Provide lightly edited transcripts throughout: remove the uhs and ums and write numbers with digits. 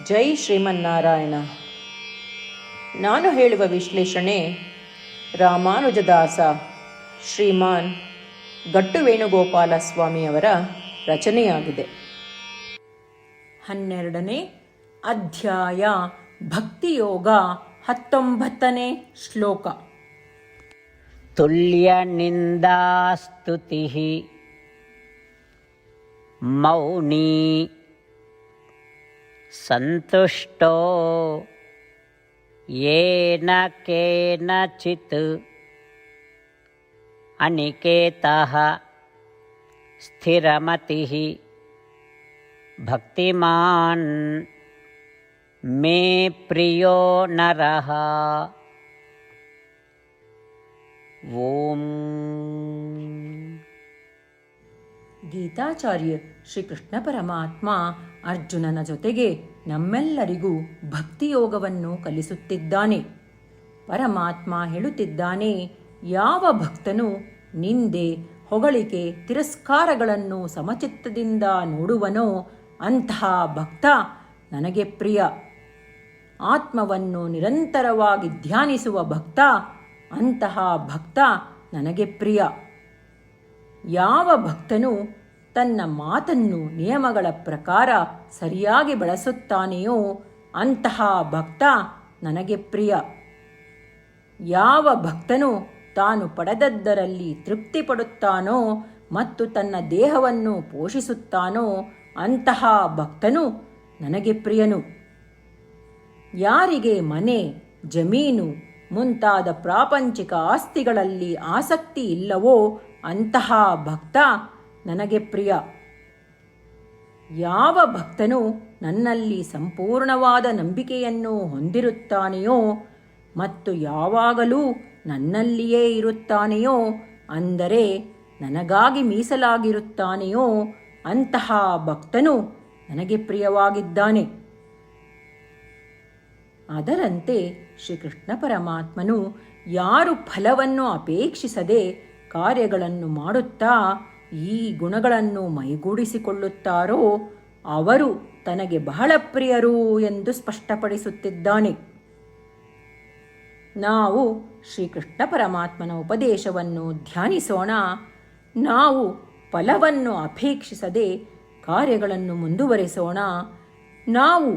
ಜೈ ಶ್ರೀಮನ್ನಾರಾಯಣ. ನಾನು ಹೇಳುವ ವಿಶ್ಲೇಷಣೆ ರಾಮಾನುಜದಾಸ ಶ್ರೀಮಾನ್ ಗಟ್ಟು ವೇಣುಗೋಪಾಲ ಸ್ವಾಮಿಯವರ ರಚನೆಯಾಗಿದೆ. 12ನೇ ಅಧ್ಯಾಯ ಭಕ್ತಿಯೋಗ 19ನೇ ಶ್ಲೋಕ. ತುಲ್ಯ ನಿಂದಾಸ್ತುತಿ ಮೌನಿ ಸಂತುಷ್ಟೋ ಯೇನ ಕೇನಚಿತ್ ಅನಿಕೇತಃ ಸ್ಥಿರಮತಿಃ ಭಕ್ತಿಮಾನ್ ಮೇ ಪ್ರಿಯೋ ನರಃ. ಓಂ. ಗೀತಾಚಾರ್ಯ ಶ್ರೀಕೃಷ್ಣ ಪರಮಾತ್ಮ ಅರ್ಜುನನ ಜೊತೆಗೆ ನಮ್ಮೆಲ್ಲರಿಗೂ ಭಕ್ತಿಯೋಗವನ್ನು ಕಲಿಸುತ್ತಿದ್ದಾನೆ. ಪರಮಾತ್ಮ ಹೇಳುತ್ತಿದ್ದಾನೆ, ಯಾವ ಭಕ್ತನು ನಿಂದೆ, ಹೊಗಳಿಕೆ, ತಿರಸ್ಕಾರಗಳನ್ನು ಸಮಚಿತ್ತದಿಂದ ನೋಡುವನೋ ಅಂತಹ ಭಕ್ತ ನನಗೆ ಪ್ರಿಯ. ಆತ್ಮವನ್ನು ನಿರಂತರವಾಗಿ ಧ್ಯಾನಿಸುವ ಭಕ್ತ, ಅಂತಹ ಭಕ್ತ ನನಗೆ ಪ್ರಿಯ. ಯಾವ ಭಕ್ತನು ತನ್ನ ಮಾತನ್ನು ನಿಯಮಗಳ ಪ್ರಕಾರ ಸರಿಯಾಗಿ ಬಳಸುತ್ತಾನೆಯೋ ಅಂತಹ ಭಕ್ತ ನನಗೆ ಪ್ರಿಯ. ಯಾವ ಭಕ್ತನು ತಾನು ಪಡೆದದ್ದರಲ್ಲಿ ತೃಪ್ತಿ ಪಡುತ್ತಾನೋ ಮತ್ತು ತನ್ನ ದೇಹವನ್ನು ಪೋಷಿಸುತ್ತಾನೋ ಅಂತಹ ಭಕ್ತನು ನನಗೆ ಪ್ರಿಯನು. ಯಾರಿಗೆ ಮನೆ, ಜಮೀನು ಮುಂತಾದ ಪ್ರಾಪಂಚಿಕ ಆಸ್ತಿಗಳಲ್ಲಿ ಆಸಕ್ತಿ ಇಲ್ಲವೋ ಅಂತಹ ಭಕ್ತ ನನಗೆ ಪ್ರಿಯ. ಯಾವ ಭಕ್ತನು ನನ್ನಲ್ಲಿ ಸಂಪೂರ್ಣವಾದ ನಂಬಿಕೆಯನ್ನು ಹೊಂದಿರುತ್ತಾನೆಯೋ ಮತ್ತು ಯಾವಾಗಲೂ ನನ್ನಲ್ಲಿಯೇ ಇರುತ್ತಾನೆಯೋ, ಅಂದರೆ ನನಗಾಗಿ ಮೀಸಲಾಗಿರುತ್ತಾನೆಯೋ ಅಂತಹ ಭಕ್ತನು ನನಗೆ ಪ್ರಿಯವಾಗಿದ್ದಾನೆ. ಅದರಂತೆ ಶ್ರೀಕೃಷ್ಣ ಪರಮಾತ್ಮನು ಯಾರು ಫಲವನ್ನು ಅಪೇಕ್ಷಿಸದೆ ಕಾರ್ಯಗಳನ್ನು ಮಾಡುತ್ತಾ ಈ ಗುಣಗಳನ್ನು ಮೈಗೂಡಿಸಿಕೊಳ್ಳುತ್ತಾರೋ ಅವರು ತನಗೆ ಬಹಳ ಪ್ರಿಯರು ಎಂದು ಸ್ಪಷ್ಟಪಡಿಸುತ್ತಿದ್ದಾನೆ. ನಾವು ಶ್ರೀಕೃಷ್ಣ ಪರಮಾತ್ಮನ ಉಪದೇಶವನ್ನು ಧ್ಯಾನಿಸೋಣ. ನಾವು ಫಲವನ್ನು ಅಪೇಕ್ಷಿಸದೆ ಕಾರ್ಯಗಳನ್ನು ಮುಂದುವರಿಸೋಣ. ನಾವು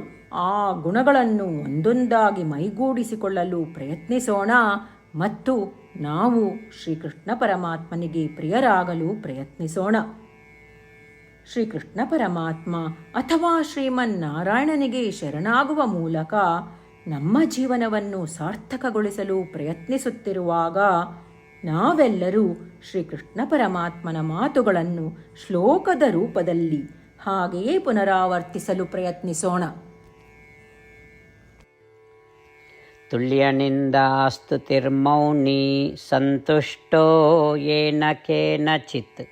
ಆ ಗುಣಗಳನ್ನು ಒಂದೊಂದಾಗಿ ಮೈಗೂಡಿಸಿಕೊಳ್ಳಲು ಪ್ರಯತ್ನಿಸೋಣ ಮತ್ತು ನಾವು ಶ್ರೀಕೃಷ್ಣ ಪರಮಾತ್ಮನಿಗೆ ಪ್ರಿಯರಾಗಲು ಪ್ರಯತ್ನಿಸೋಣ. ಶ್ರೀಕೃಷ್ಣ ಪರಮಾತ್ಮ ಅಥವಾ ಶ್ರೀಮನ್ನಾರಾಯಣನಿಗೆ ಶರಣಾಗುವ ಮೂಲಕ ನಮ್ಮ ಜೀವನವನ್ನು ಸಾರ್ಥಕಗೊಳಿಸಲು ಪ್ರಯತ್ನಿಸುತ್ತಿರುವಾಗ ನಾವೆಲ್ಲರೂ ಶ್ರೀಕೃಷ್ಣ ಪರಮಾತ್ಮನ ಮಾತುಗಳನ್ನು ಶ್ಲೋಕದ ರೂಪದಲ್ಲಿ ಹಾಗೆಯೇ ಪುನರಾವರ್ತಿಸಲು ಪ್ರಯತ್ನಿಸೋಣ. ತುಲ್ಯನಿಂದಾಸ್ತುತಿರ್ಮೌನಿ ಸಂತುಷ್ಟೋ ಯೇನ ಕೇನಚಿತ್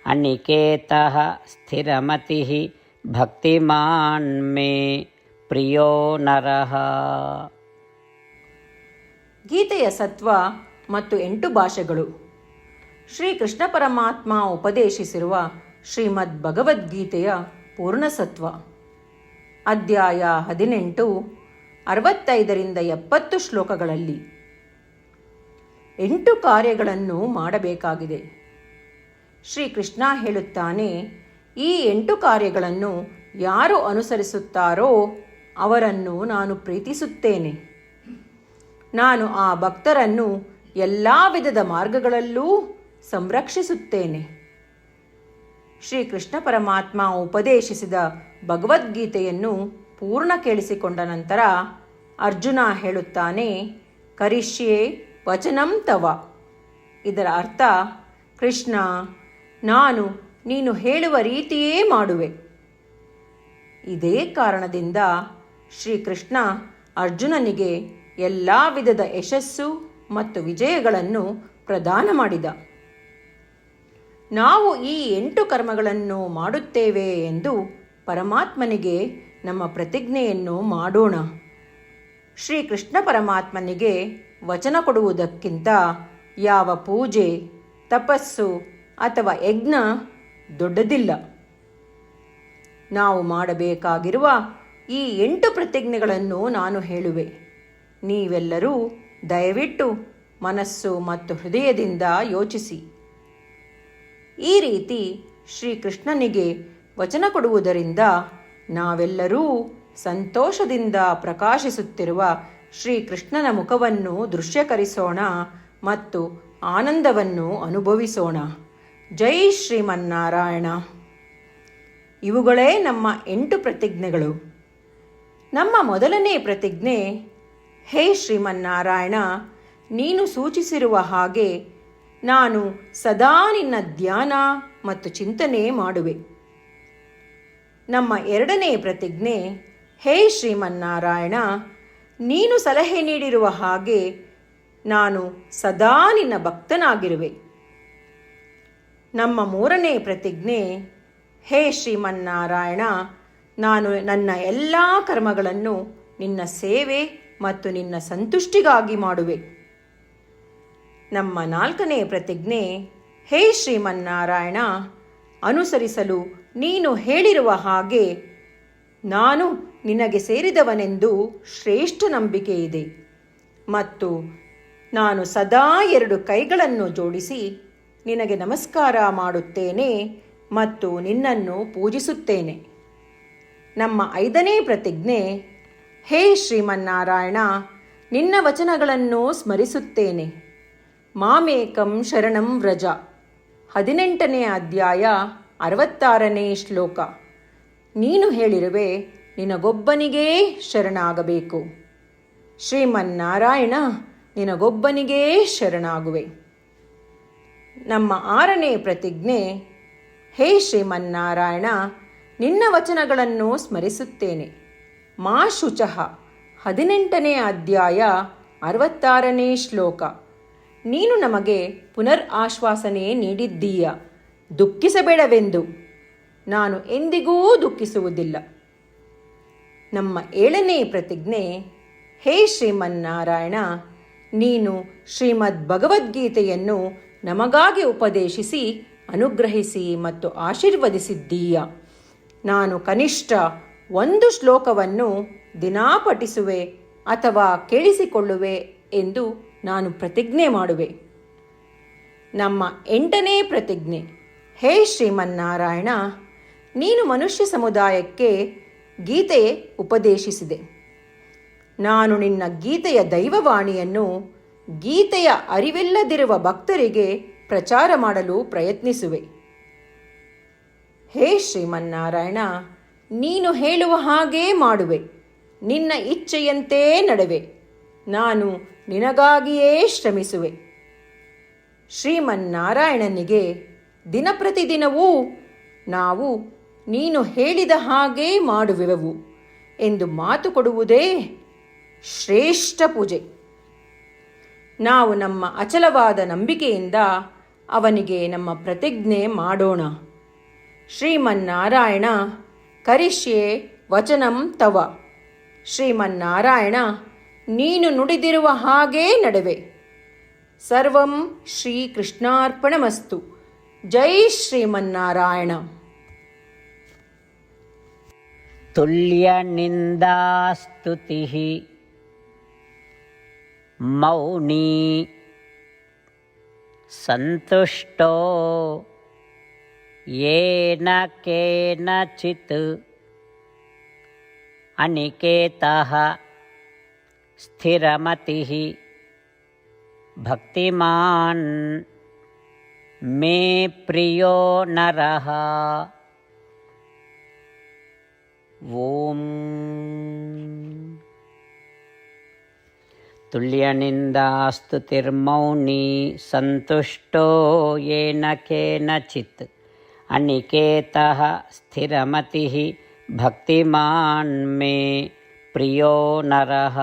ಅನಿಕೇತಃ ಸ್ಥಿರಮತಿಃ ಭಕ್ತಿಮಾನ್ ಮೇ ಪ್ರಿಯೋ ನರಃ. ಗೀತೆಯ ಸತ್ವ ಮತ್ತು 8 ಭಾಷೆಗಳು. ಶ್ರೀಕೃಷ್ಣ ಪರಮಾತ್ಮ ಉಪದೇಶಿಸಿರುವ ಶ್ರೀಮದ್ ಭಗವದ್ಗೀತೆಯ ಪೂರ್ಣಸತ್ವ. ಅಧ್ಯಾಯ 18, 65ರಿಂದ 70 ಶ್ಲೋಕಗಳಲ್ಲಿ 8 ಕಾರ್ಯಗಳನ್ನು ಮಾಡಬೇಕಾಗಿದೆ. ಶ್ರೀಕೃಷ್ಣ ಹೇಳುತ್ತಾನೆ, ಈ 8 ಕಾರ್ಯಗಳನ್ನು ಯಾರು ಅನುಸರಿಸುತ್ತಾರೋ ಅವರನ್ನು ನಾನು ಪ್ರೀತಿಸುತ್ತೇನೆ. ನಾನು ಆ ಭಕ್ತರನ್ನು ಎಲ್ಲ ವಿಧದ ಮಾರ್ಗಗಳಲ್ಲೂ ಸಂರಕ್ಷಿಸುತ್ತೇನೆ. ಶ್ರೀಕೃಷ್ಣ ಪರಮಾತ್ಮ ಉಪದೇಶಿಸಿದ ಭಗವದ್ಗೀತೆಯನ್ನು ಪೂರ್ಣ ಕೇಳಿಸಿಕೊಂಡ ನಂತರ ಅರ್ಜುನ ಹೇಳುತ್ತಾನೆ, ಕರಿಷ್ಯೆ ವಚನಂ ತವ. ಇದರ ಅರ್ಥ, ಕೃಷ್ಣ, ನಾನು ನೀನು ಹೇಳುವ ರೀತಿಯೇ ಮಾಡುವೆ. ಇದೇ ಕಾರಣದಿಂದ ಶ್ರೀಕೃಷ್ಣ ಅರ್ಜುನನಿಗೆ ಎಲ್ಲ ವಿಧದ ಯಶಸ್ಸು ಮತ್ತು ವಿಜಯಗಳನ್ನು ಪ್ರದಾನ ಮಾಡಿದ. ನಾವು ಈ 8 ಕರ್ಮಗಳನ್ನು ಮಾಡುತ್ತೇವೆ ಎಂದು ಪರಮಾತ್ಮನಿಗೆ ನಮ್ಮ ಪ್ರತಿಜ್ಞೆಯನ್ನು ಮಾಡೋಣ. ಶ್ರೀಕೃಷ್ಣ ಪರಮಾತ್ಮನಿಗೆ ವಚನ ಕೊಡುವುದಕ್ಕಿಂತ ಯಾವ ಪೂಜೆ, ತಪಸ್ಸು ಅಥವಾ ಯಜ್ಞ ದೊಡ್ಡದಿಲ್ಲ. ನಾವು ಮಾಡಬೇಕಾಗಿರುವ ಈ 8 ಪ್ರತಿಜ್ಞೆಗಳನ್ನು ನಾನು ಹೇಳುವೆ. ನೀವೆಲ್ಲರೂ ದಯವಿಟ್ಟು ಮನಸ್ಸು ಮತ್ತು ಹೃದಯದಿಂದ ಯೋಚಿಸಿ. ಈ ರೀತಿ ಶ್ರೀಕೃಷ್ಣನಿಗೆ ವಚನ ಕೊಡುವುದರಿಂದ ನಾವೆಲ್ಲರೂ ಸಂತೋಷದಿಂದ ಪ್ರಕಾಶಿಸುತ್ತಿರುವ ಶ್ರೀಕೃಷ್ಣನ ಮುಖವನ್ನು ದೃಶ್ಯಕರಿಸೋಣ ಮತ್ತು ಆನಂದವನ್ನು ಅನುಭವಿಸೋಣ. ಜೈ ಶ್ರೀಮನ್ನಾರಾಯಣ. ಇವುಗಳೇ ನಮ್ಮ 8 ಪ್ರತಿಜ್ಞೆಗಳು. ನಮ್ಮ ಮೊದಲನೇ ಪ್ರತಿಜ್ಞೆ, ಹೇ ಶ್ರೀಮನ್ನಾರಾಯಣ, ನೀನು ಸೂಚಿಸಿರುವ ಹಾಗೆ ನಾನು ಸದಾ ನಿನ್ನ ಧ್ಯಾನ ಮತ್ತು ಚಿಂತನೆ ಮಾಡುವೆ. ನಮ್ಮ ಎರಡನೇ ಪ್ರತಿಜ್ಞೆ, ಹೇ ಶ್ರೀಮನ್ನಾರಾಯಣ, ನೀನು ಸಲಹೆ ನೀಡಿರುವ ಹಾಗೆ ನಾನು ಸದಾ ನಿನ್ನ ಭಕ್ತನಾಗಿರುವೆ. ನಮ್ಮ ಮೂರನೇ ಪ್ರತಿಜ್ಞೆ, ಹೇ ಶ್ರೀಮನ್ನಾರಾಯಣ, ನಾನು ನನ್ನ ಎಲ್ಲ ಕರ್ಮಗಳನ್ನು ನಿನ್ನ ಸೇವೆ ಮತ್ತು ನಿನ್ನ ಸಂತುಷ್ಟಿಗಾಗಿ ಮಾಡುವೆ. ನಮ್ಮ ನಾಲ್ಕನೇ ಪ್ರತಿಜ್ಞೆ, ಹೇ ಶ್ರೀಮನ್ನಾರಾಯಣ, ಅನುಸರಿಸಲು ನೀನು ಹೇಳಿರುವ ಹಾಗೆ ನಾನು ನಿನಗೆ ಸೇರಿದವನೆಂದು ಶ್ರೇಷ್ಠ ನಂಬಿಕೆ ಇದೆ ಮತ್ತು ನಾನು ಸದಾ 2 ಕೈಗಳನ್ನು ಜೋಡಿಸಿ ನಿನಗೆ ನಮಸ್ಕಾರ ಮಾಡುತ್ತೇನೆ ಮತ್ತು ನಿನ್ನನ್ನು ಪೂಜಿಸುತ್ತೇನೆ. ನಮ್ಮ 5ನೇ ಪ್ರತಿಜ್ಞೆ, ಹೇ ಶ್ರೀಮನ್ನಾರಾಯಣ, ನಿನ್ನ ವಚನಗಳನ್ನು ಸ್ಮರಿಸುತ್ತೇನೆ. ಮಾಮೇಕಂ ಶರಣಂ ವ್ರಜ, 18ನೇ ಅಧ್ಯಾಯ 66ನೇ ಶ್ಲೋಕ. ನೀನು ಹೇಳಿರುವೆ, ನಿನಗೊಬ್ಬನಿಗೇ ಶರಣಾಗಬೇಕು. ಶ್ರೀಮನ್ನಾರಾಯಣ, ನಿನಗೊಬ್ಬನಿಗೇ ಶರಣಾಗುವೆ. ನಮ್ಮ 6ನೇ ಪ್ರತಿಜ್ಞೆ, ಹೇ ಶ್ರೀಮನ್ನಾರಾಯಣ, ನಿನ್ನ ವಚನಗಳನ್ನು ಸ್ಮರಿಸುತ್ತೇನೆ. ಮಾ ಶುಚಃ, 18ನೇ ಅಧ್ಯಾಯ 66ನೇ ಶ್ಲೋಕ. ನೀನು ನಮಗೆ ಪುನರ್ ಆಶ್ವಾಸನೆ ನೀಡಿದ್ದೀಯ, ದುಃಖಿಸಬೇಡವೆಂದು. ನಾನು ಎಂದಿಗೂ ದುಃಖಿಸುವುದಿಲ್ಲ. ನಮ್ಮ 7ನೇ ಪ್ರತಿಜ್ಞೆ, ಹೇ ಶ್ರೀಮನ್ನಾರಾಯಣ, ನೀನು ಶ್ರೀಮದ್ ಭಗವದ್ಗೀತೆಯನ್ನು ನಮಗಾಗಿ ಉಪದೇಶಿಸಿ ಅನುಗ್ರಹಿಸಿ ಮತ್ತು ಆಶೀರ್ವದಿಸಿದ್ದೀಯ. ನಾನು ಕನಿಷ್ಠ 1 ಶ್ಲೋಕವನ್ನು ದಿನಾ ಪಠಿಸುವೆ ಅಥವಾ ಕೇಳಿಸಿಕೊಳ್ಳುವೆ ಎಂದು ನಾನು ಪ್ರತಿಜ್ಞೆ ಮಾಡುವೆ. ನಮ್ಮ 8ನೇ ಪ್ರತಿಜ್ಞೆ, ಹೇ ಶ್ರೀಮನ್ನಾರಾಯಣ, ನೀನು ಮನುಷ್ಯ ಸಮುದಾಯಕ್ಕೆ ಗೀತೆ ಉಪದೇಶಿಸಿದೆ. ನಾನು ನಿನ್ನ ಗೀತೆಯ ದೈವವಾಣಿಯನ್ನು ಗೀತೆಯ ಅರಿವಿಲ್ಲದಿರುವ ಭಕ್ತರಿಗೆ ಪ್ರಚಾರ ಮಾಡಲು ಪ್ರಯತ್ನಿಸುವೆ. ಹೇ ಶ್ರೀಮನ್ನಾರಾಯಣ, ನೀನು ಹೇಳುವ ಹಾಗೇ ಮಾಡುವೆ. ನಿನ್ನ ಇಚ್ಛೆಯಂತೆ ನಡೆವೆ. ನಾನು ನಿನಗಾಗಿಯೇ ಶ್ರಮಿಸುವೆ. ಶ್ರೀಮನ್ನಾರಾಯಣನಿಗೆ ದಿನಪ್ರತಿದಿನವೂ ನಾವು ನೀನು ಹೇಳಿದ ಹಾಗೇ ಮಾಡುವೆವು ಎಂದು ಮಾತು ಕೊಡುವುದೇ ಶ್ರೇಷ್ಠ ಪೂಜೆ. ನಾವು ನಮ್ಮ ಅಚಲವಾದ ನಂಬಿಕೆಯಿಂದ ಅವನಿಗೆ ನಮ್ಮ ಪ್ರತಿಜ್ಞೆ ಮಾಡೋಣ. ಶ್ರೀಮನ್ನಾರಾಯಣ, ಕರಿಷ್ಯೆ ವಚನಂ ತವ. ಶ್ರೀಮನ್ನಾರಾಯಣ, ನೀನು ನುಡಿದಿರುವ ಹಾಗೇ ನಡೆವೆ. ಸರ್ವಂ ಶ್ರೀಕೃಷ್ಣಾರ್ಪಣಮಸ್ತು. ಜೈ ಶ್ರೀಮನ್ನಾರಾಯಣ. ತುಲ್ಯನಿಂದಾಸ್ತುತಿಃ ಮೌನಿ ಸಂತುಷ್ಟೋ ಯೇನ ಕೇನಚಿತ್ ಅನಿಕೇತಃ ಸ್ಥಿರಮತಿಃ ಭಕ್ತಿಮಾನ್ ಮೇ ಪ್ರಿಯೋ ನರಃ. ಓಂ ತುಲ್ಯನಿಂದಾಸ್ತುತಿರ್ಮೌನಿ ಸಂತುಷ್ಟೋ ಯೇನ ಕೇನಚಿತ್ ಅನಿಕೇತಃ ಸ್ಥಿರಮತಿಃ ಭಕ್ತಿಮಾನ್ ಮೇ ಪ್ರಿಯೋ ನರಃ.